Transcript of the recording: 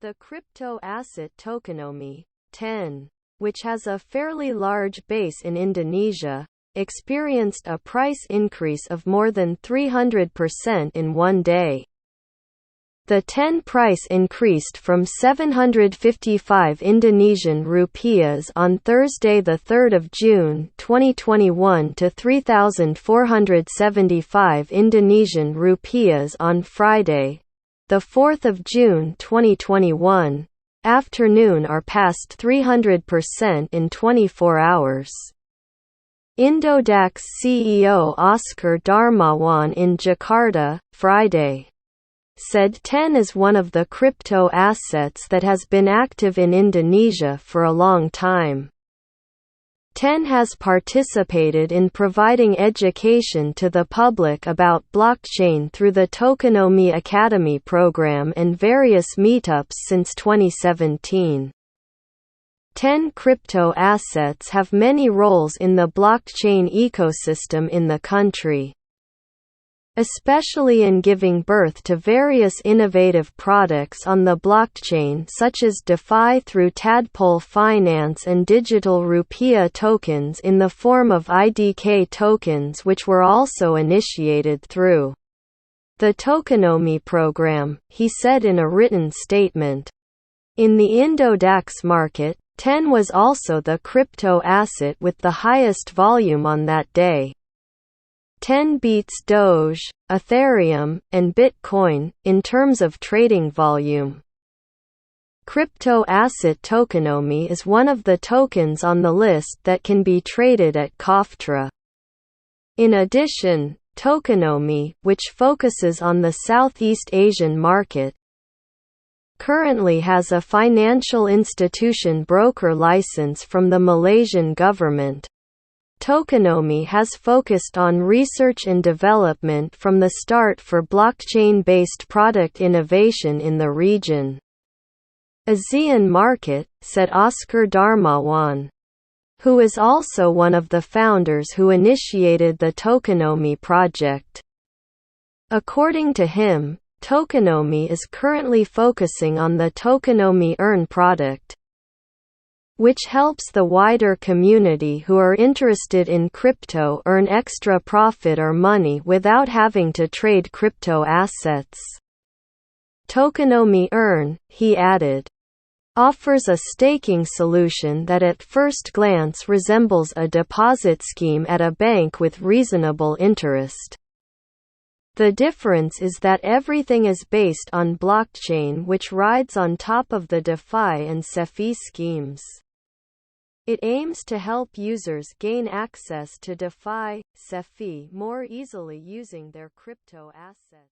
The crypto asset tokenomics, TEN, which has a fairly large base in Indonesia, experienced a price increase of more than 300% in one day. The TEN price increased from 755 Indonesian rupiahs on Thursday 3 June 2021 to 3,475 Indonesian rupiahs on Friday, 4 June 2021, afternoon or past 300% in 24 hours. Indodax CEO Oscar Darmawan in Jakarta, Friday, said TEN is one of the crypto assets that has been active in Indonesia for a long time. TEN has participated in providing education to the public about blockchain through the Tokenomics Academy program and various meetups since 2017. TEN crypto assets have many roles in the blockchain ecosystem in the country, especially in giving birth to various innovative products on the blockchain such as DeFi through Tadpole Finance and digital rupiah tokens in the form of IDK tokens, which were also initiated through the Tokenomics program, he said in a written statement. In the Indodax market, TEN was also the crypto asset with the highest volume on that day. TEN beats Doge, Ethereum, and Bitcoin, in terms of trading volume. Crypto asset tokenomics is one of the tokens on the list that can be traded at KOFTRA. In addition, Tokenomics, which focuses on the Southeast Asian market, currently has a financial institution broker license from the Malaysian government. Tokenomics has focused on research and development from the start for blockchain-based product innovation in the region. ASEAN market, said Oscar Darmawan, who is also one of the founders who initiated the Tokenomics project. According to him, Tokenomics is currently focusing on the Tokenomics Earn product, which helps the wider community who are interested in crypto earn extra profit or money without having to trade crypto assets. Tokenomics Earn, he added, offers a staking solution that at first glance resembles a deposit scheme at a bank with reasonable interest. The difference is that everything is based on blockchain, which rides on top of the DeFi and CeFi schemes. It aims to help users gain access to DeFi, CeFi more easily using their crypto asset.